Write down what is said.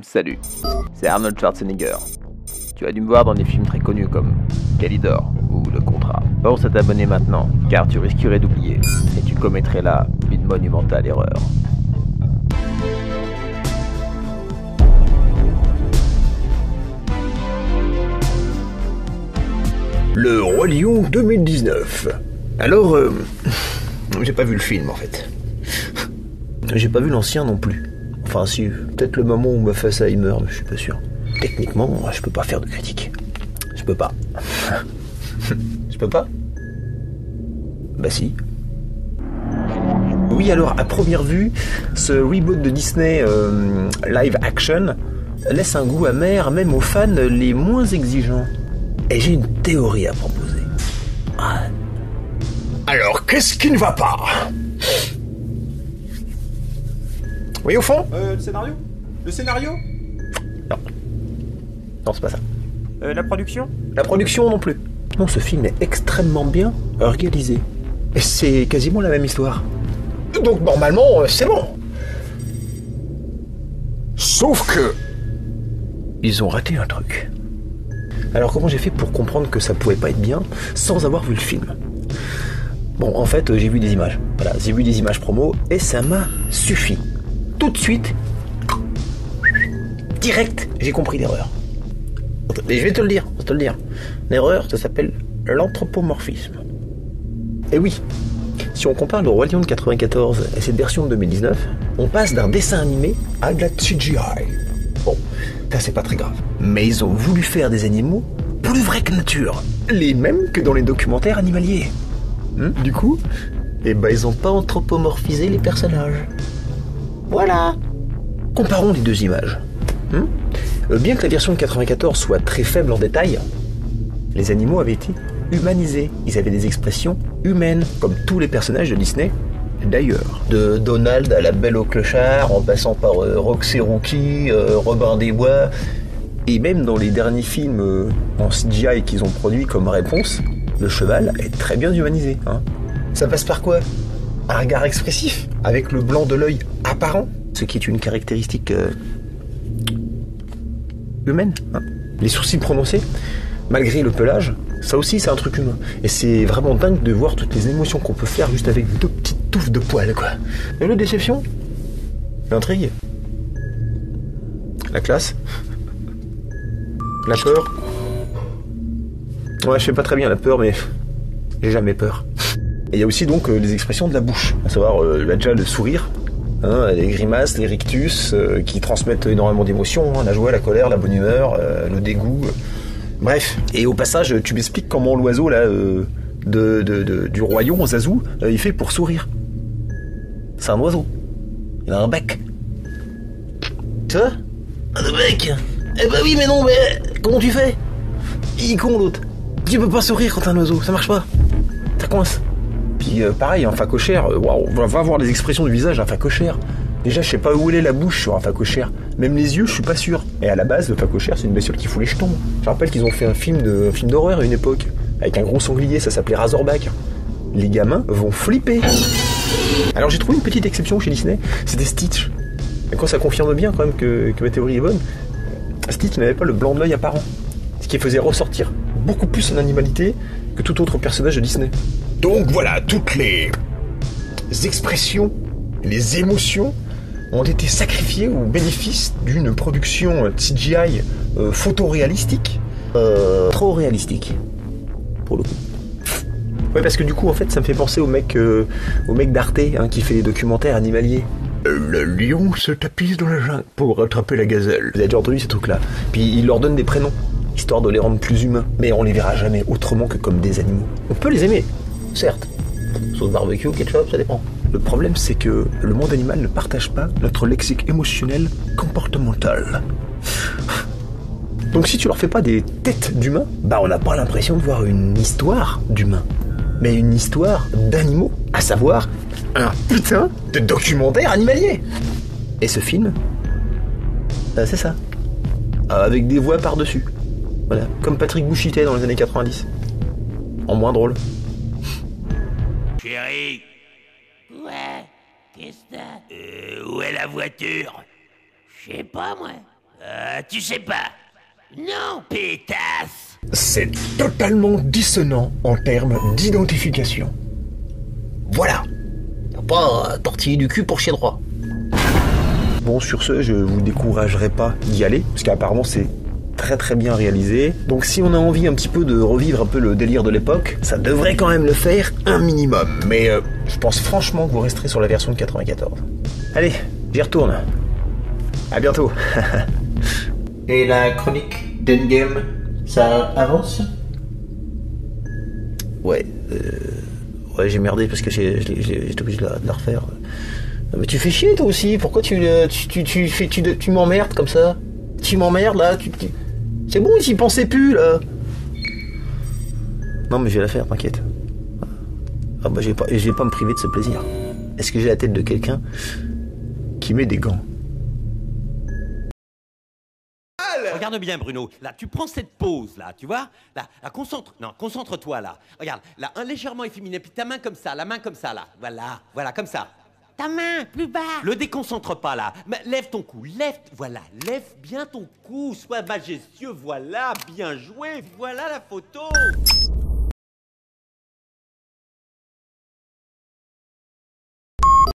Salut, c'est Arnold Schwarzenegger. Tu as dû me voir dans des films très connus comme Calidor ou Le Contrat. Pense à t'abonner maintenant, car tu risquerais d'oublier, et tu commettrais là une monumentale erreur. Le Roi Lion 2019. Alors, j'ai pas vu le film en fait. J'ai pas vu l'ancien non plus. Enfin si, peut-être le moment où on m'a fait Alzheimer, mais je suis pas sûr. Techniquement, je peux pas faire de critique. Je peux pas. Je peux pas? Bah si. Oui, alors à première vue, ce reboot de Disney live action laisse un goût amer même aux fans les moins exigeants. Et j'ai une théorie à proposer. Ah. Alors, qu'est-ce qui ne va pas? Oui, au fond? Le scénario? Le scénario? Non. Non, c'est pas ça. La production? La production non plus. Non, ce film est extrêmement bien réalisé. Et c'est quasiment la même histoire. Donc, normalement, c'est bon. Sauf que... ils ont raté un truc. Alors comment j'ai fait pour comprendre que ça pouvait pas être bien sans avoir vu le film? Bon, en fait, j'ai vu des images. Voilà, j'ai vu des images promo et ça m'a suffi. Tout de suite, direct, j'ai compris l'erreur. Et je vais te le dire, L'erreur, ça s'appelle l'anthropomorphisme. Et oui, si on compare le Roi Lion de 94 et cette version de 2019, on passe d'un dessin animé à de la CGI. Bon, ça c'est pas très grave. Mais ils ont voulu faire des animaux plus vrais que nature. Les mêmes que dans les documentaires animaliers. Du coup, ils ont pas anthropomorphisé les personnages. Voilà. Comparons les deux images. Bien que la version de 94 soit très faible en détail, les animaux avaient été humanisés. Ils avaient des expressions humaines, comme tous les personnages de Disney. D'ailleurs, de Donald à la Belle au clochard, en passant par Rox et Rookie, Robin des Bois, et même dans les derniers films en CGI qu'ils ont produits comme réponse, le cheval est très bien humanisé. Ça passe par quoi? Un regard expressif, avec le blanc de l'œil apparent, ce qui est une caractéristique humaine. Les sourcils prononcés, malgré le pelage, ça aussi c'est un truc humain. Et c'est vraiment dingue de voir toutes les émotions qu'on peut faire juste avec deux petites touffes de poils, quoi. Et la déception? L'intrigue? La classe? La peur? Ouais, je sais pas très bien la peur, mais j'ai jamais peur. Et il y a aussi donc les expressions de la bouche, à savoir déjà le sourire, les grimaces, les rictus, qui transmettent énormément d'émotions, la joie, la colère, la bonne humeur, le dégoût... Bref, et au passage, tu m'expliques comment l'oiseau là du royaume, Zazu, il fait pour sourire. C'est un oiseau. Il a un bec. Tu vois? Un bec. Eh ben oui, mais non, mais comment tu fais? Il est con l'autre. Tu peux pas sourire quand t'es un oiseau, ça marche pas. Ça coince. Puis pareil, un phacochère, va voir les expressions du visage d'un phacochère. Déjà, je sais pas où est la bouche sur un phacochère. Même les yeux, je suis pas sûr. Et à la base, le phacochère, c'est une bestiole qui fout les jetons. Je rappelle qu'ils ont fait un film d'horreur à une époque, avec un gros sanglier, ça s'appelait Razorback. Les gamins vont flipper. Alors j'ai trouvé une petite exception chez Disney, c'était Stitch. Et quand ça confirme bien quand même que ma théorie est bonne, Stitch n'avait pas le blanc de l'œil apparent. Ce qui faisait ressortir beaucoup plus son animalité que tout autre personnage de Disney. Donc voilà, toutes les expressions, les émotions ont été sacrifiés au bénéfice d'une production CGI photoréalistique, trop réalistique, pour le coup. Ouais, parce que du coup, en fait, ça me fait penser au mec d'Arte, qui fait des documentaires animaliers. Le lion se tapisse dans la jungle pour rattraper la gazelle. Vous avez déjà entendu ces trucs-là? Puis il leur donne des prénoms, histoire de les rendre plus humains. Mais on les verra jamais autrement que comme des animaux. On peut les aimer, certes. Sauce barbecue, ketchup, ça dépend. Le problème, c'est que le monde animal ne partage pas notre lexique émotionnel comportemental. Donc si tu leur fais pas des têtes d'humains, on n'a pas l'impression de voir une histoire d'humains, mais une histoire d'animaux, à savoir un putain de documentaire animalier. Et ce film, c'est ça. Avec des voix par-dessus. Voilà, comme Patrick Bouchité dans les années 90. En moins drôle. Chérie. Ouais, qu'est-ce que t'as? Où est la voiture? Je sais pas, moi. Tu sais pas. Non, pétasse. C'est totalement dissonant en termes d'identification. Voilà. T'as pas tortiller du cul pour chier droit. Bon, sur ce, je vous découragerai pas d'y aller, parce qu'apparemment c'est très très bien réalisé. Donc si on a envie un petit peu de revivre un peu le délire de l'époque, ça devrait quand même le faire un minimum. Mais je pense franchement que vous resterez sur la version de 94. Allez, j'y retourne. À bientôt. Et la chronique d'Endgame, ça avance? Ouais, j'ai merdé parce que j'étais obligé de la refaire. Mais tu fais chier toi aussi, pourquoi tu m'emmerdes comme ça? Tu m'emmerdes là, c'est bon, j'y pensais plus là. Non mais je vais la faire, t'inquiète. Ah bah je vais pas me priver de ce plaisir. Est-ce que j'ai la tête de quelqu'un qui met des gants? Regarde bien, Bruno. Là, tu prends cette pose, là, tu vois? Là, concentre-toi, là. Regarde, là, légèrement efféminé, puis ta main comme ça, la main comme ça, là. Voilà, comme ça. Ta main, plus bas. Le déconcentre pas, là. Mais lève ton cou, lève bien ton cou. Sois majestueux, voilà, bien joué. Voilà la photo.